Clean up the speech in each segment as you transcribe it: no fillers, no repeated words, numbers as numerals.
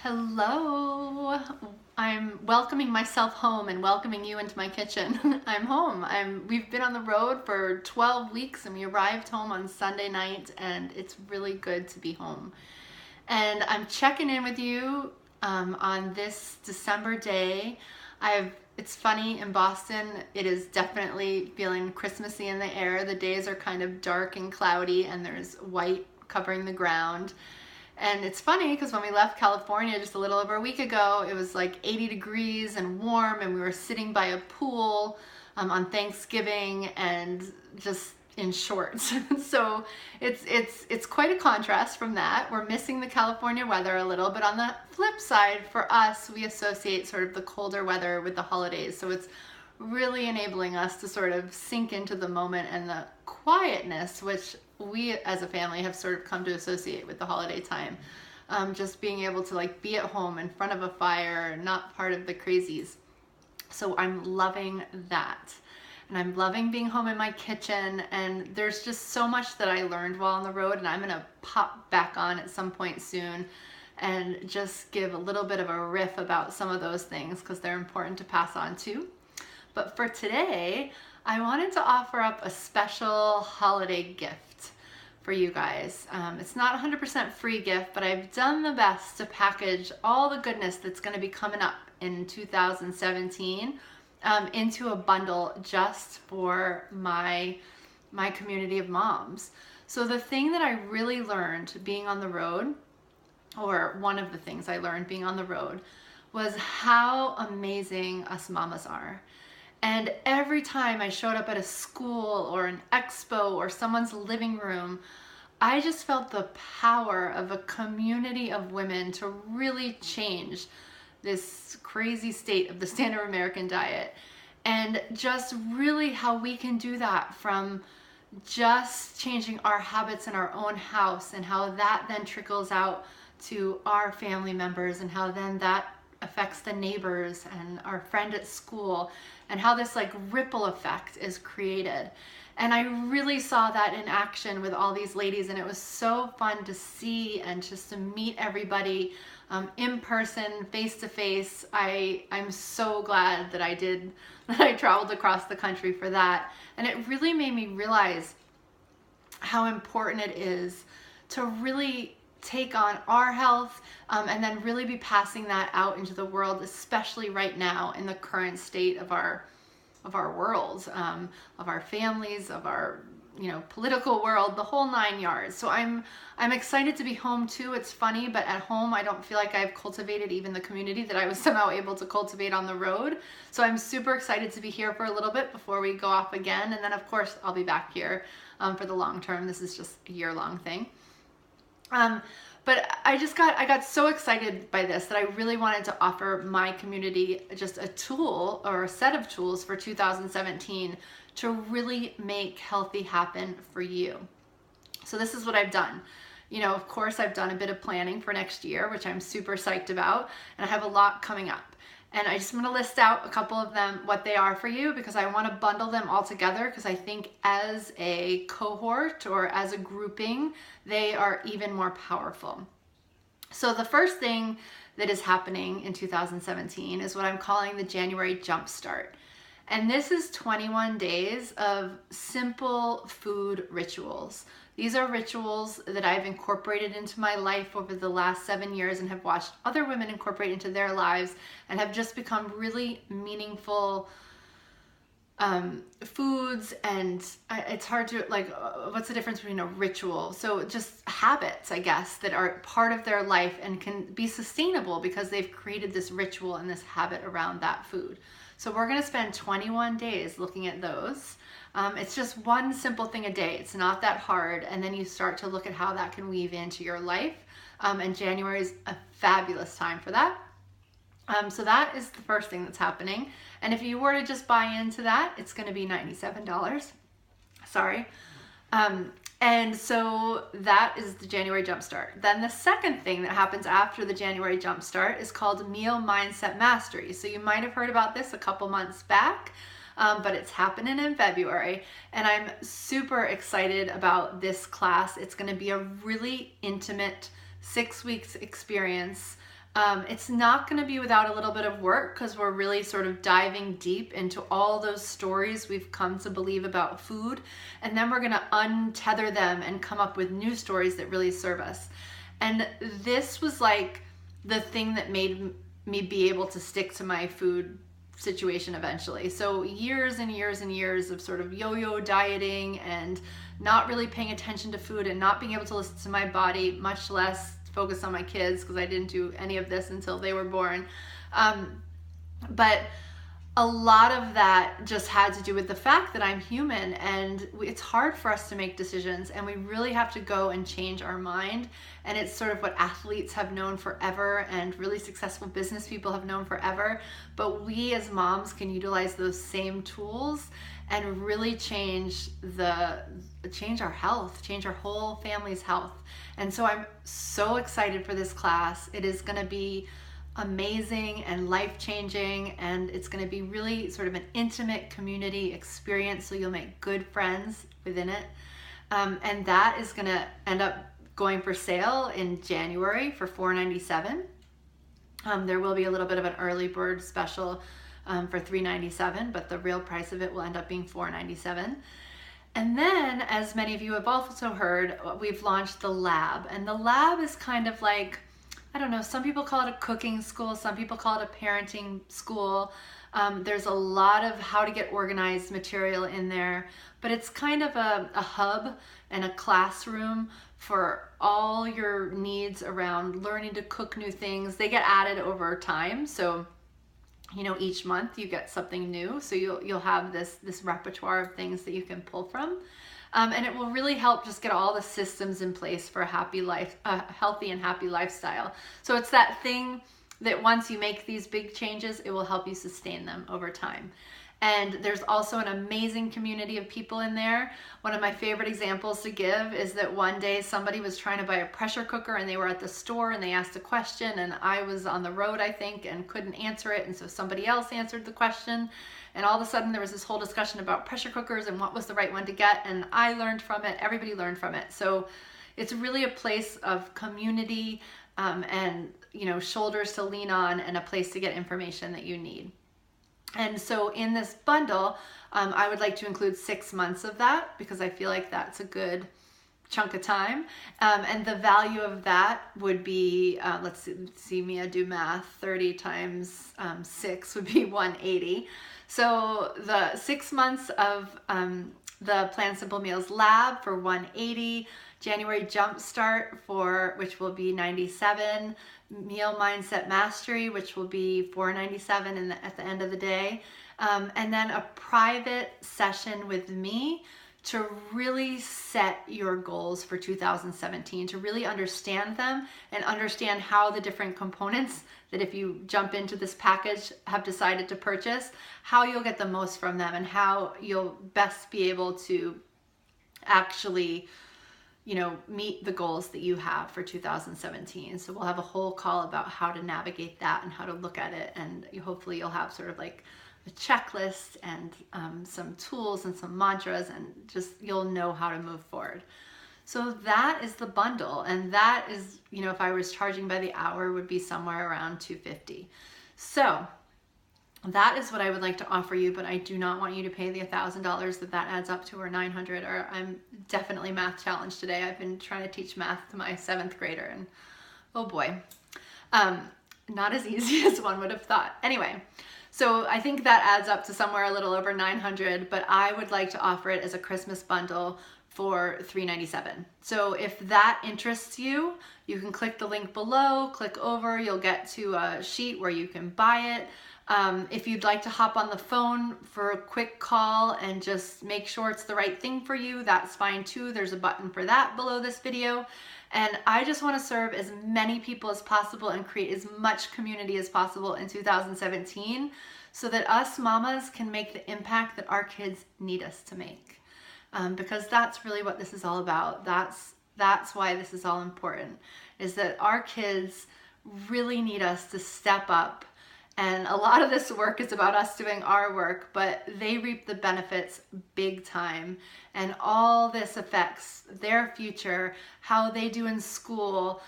Hello. I'm welcoming myself home and welcoming you into my kitchen. I'm home. We've been on the road for 12 weeks and we arrived home on Sunday night and it's really good to be home. And I'm checking in with you on this December day. It's funny in Boston, it is definitely feeling Christmassy in the air. The days are kind of dark and cloudy and there's white covering the ground. And it's funny because when we left California just a little over a week ago, it was like 80 degrees and warm, and we were sitting by a pool on Thanksgiving and just in shorts. So it's quite a contrast from that. We're missing the California weather a little, but on the flip side, for us, we associate sort of the colder weather with the holidays. So it's really enabling us to sort of sink into the moment and the quietness, which we as a family have sort of come to associate with the holiday time. Just being able to like be at home in front of a fire, not part of the crazies. So I'm loving that. And I'm loving being home in my kitchen, and there's just so much that I learned while on the road, and I'm gonna pop back on at some point soon and just give a little bit of a riff about some of those things because they're important to pass on too. But for today, I wanted to offer up a special holiday gift for you guys. It's not a 100% free gift, but I've done the best to package all the goodness that's going to be coming up in 2017 into a bundle just for my community of moms. So the thing that I really learned being on the road, or one of the things I learned being on the road, was how amazing us mamas are. And every time I showed up at a school or an expo or someone's living room, I just felt the power of a community of women to really change this crazy state of the standard American diet. And just really how we can do that from just changing our habits in our own house, and how that then trickles out to our family members, and how then that affects the neighbors and our friend at school, and how this like ripple effect is created. And I really saw that in action with all these ladies, and it was so fun to see and just to meet everybody in person, face to face. I'm so glad that I traveled across the country for that. And it really made me realize how important it is to really take on our health and then really be passing that out into the world, especially right now in the current state of our world, of our families, of our political world, the whole 9 yards. So I'm excited to be home too. It's funny, but at home I don't feel like I've cultivated even the community that I was somehow able to cultivate on the road. So I'm super excited to be here for a little bit before we go off again, and then of course I'll be back here for the long term. This is just a year-long thing. But I got so excited by this that I really wanted to offer my community just a tool or a set of tools for 2017 to really make healthy happen for you. So this is what I've done. Of course, I've done a bit of planning for next year, which I'm super psyched about, and I have a lot coming up. And I just want to list out a couple of them, what they are for you, because I want to bundle them all together, because I think as a cohort or as a grouping, they are even more powerful. So the first thing that is happening in 2017 is what I'm calling the January Jumpstart. And this is 21 days of simple food rituals. These are rituals that I've incorporated into my life over the last 7 years and have watched other women incorporate into their lives, and have just become really meaningful foods. And it's hard to what's the difference between a ritual? So just habits, I guess, that are part of their life and can be sustainable because they've created this ritual and this habit around that food. So we're going to spend 21 days looking at those. It's just one simple thing a day. It's not that hard. And then you start to look at how that can weave into your life. And January is a fabulous time for that. So that is the first thing that's happening. And if you were to just buy into that, it's going to be $97. Sorry. And so that is the January Jumpstart. Then the second thing that happens after the January Jumpstart is called Meal Mindset Mastery. So you might have heard about this a couple months back. But it's happening in February, and I'm super excited about this class. It's going to be a really intimate 6 weeks experience It's not going to be without a little bit of work because we're really sort of diving deep into all those stories we've come to believe about food. And then we're going to untether them and come up with new stories that really serve us. And this was like the thing that made me be able to stick to my food situation eventually. So years and years and years of sort of yo-yo dieting and not really paying attention to food and not being able to listen to my body, much less focus on my kids, because I didn't do any of this until they were born. But a lot of that just had to do with the fact that I'm human, and it's hard for us to make decisions, and we really have to go and change our mind. And it's sort of what athletes have known forever and really successful business people have known forever. But we as moms can utilize those same tools and really change our health, change our whole family's health. And so I'm so excited for this class. It is going to be amazing and life-changing, and it's going to be really sort of an intimate community experience, so you'll make good friends within it. And that is going to end up going for sale in January for $497. There will be a little bit of an early bird special for $397, but the real price of it will end up being $497. And then, as many of you have also heard, we've launched the lab. And the lab is kind of like, I don't know, some people call it a cooking school, some people call it a parenting school. There's a lot of how to get organized material in there, but it's kind of a hub and a classroom for all your needs around learning to cook new things. They get added over time, so each month you get something new, so you'll have this repertoire of things that you can pull from, and it will really help just get all the systems in place for a happy life, a healthy and happy lifestyle. So it's that thing that once you make these big changes, it will help you sustain them over time. And there's also an amazing community of people in there. One of my favorite examples to give is that one day somebody was trying to buy a pressure cooker, and they were at the store and they asked a question, and I was on the road, I think, and couldn't answer it. And so somebody else answered the question. And all of a sudden there was this whole discussion about pressure cookers and what was the right one to get. And I learned from it. Everybody learned from it. So it's really a place of community and shoulders to lean on, and a place to get information that you need. And so in this bundle, I would like to include 6 months of that, because I feel like that's a good chunk of time. And the value of that would be, let's see Mia do math, 30 times 6 would be 180. So the 6 months of the Plan Simple Meals Lab for 180, January Jumpstart which will be 97, Meal Mindset Mastery, which will be $497 at the end of the day, and then a private session with me to really set your goals for 2017, to really understand them and understand how the different components that, if you jump into this package, have decided to purchase, how you'll get the most from them and how you'll best be able to actually meet the goals that you have for 2017. So we'll have a whole call about how to navigate that and how to look at it. And hopefully you'll have sort of like a checklist and some tools and some mantras, and just you'll know how to move forward. So that is the bundle. And that is, if I was charging by the hour, would be somewhere around $250. So that is what I would like to offer you, but I do not want you to pay the $1,000 that adds up to, or $900, or I'm definitely math challenged today. I've been trying to teach math to my 7th grader, and oh boy, not as easy as one would have thought. Anyway, so I think that adds up to somewhere a little over $900, but I would like to offer it as a Christmas bundle for $397. So if that interests you, you can click the link below, click over, you'll get to a sheet where you can buy it. If you'd like to hop on the phone for a quick call and just make sure it's the right thing for you, that's fine too. There's a button for that below this video. And I just want to serve as many people as possible and create as much community as possible in 2017, so that us mamas can make the impact that our kids need us to make. Because that's really what this is all about. That's why this is all important, is that our kids really need us to step up. And a lot of this work is about us doing our work, but they reap the benefits big time. And all this affects their future, how they do in school,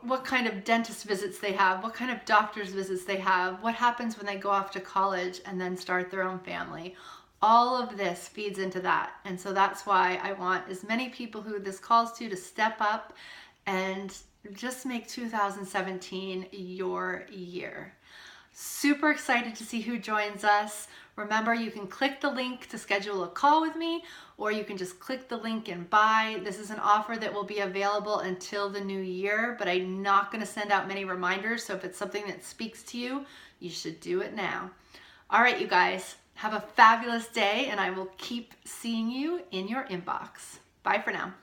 what kind of dentist visits they have, what kind of doctor's visits they have, what happens when they go off to college and then start their own family. All of this feeds into that. And so that's why I want as many people who this calls to step up and just make 2017 your year. Super excited to see who joins us. Remember, you can click the link to schedule a call with me, or you can just click the link and buy. This is an offer that will be available until the new year, but I'm not going to send out many reminders. So if it's something that speaks to you, you should do it now. All right, you guys, have a fabulous day, and I will keep seeing you in your inbox. Bye for now.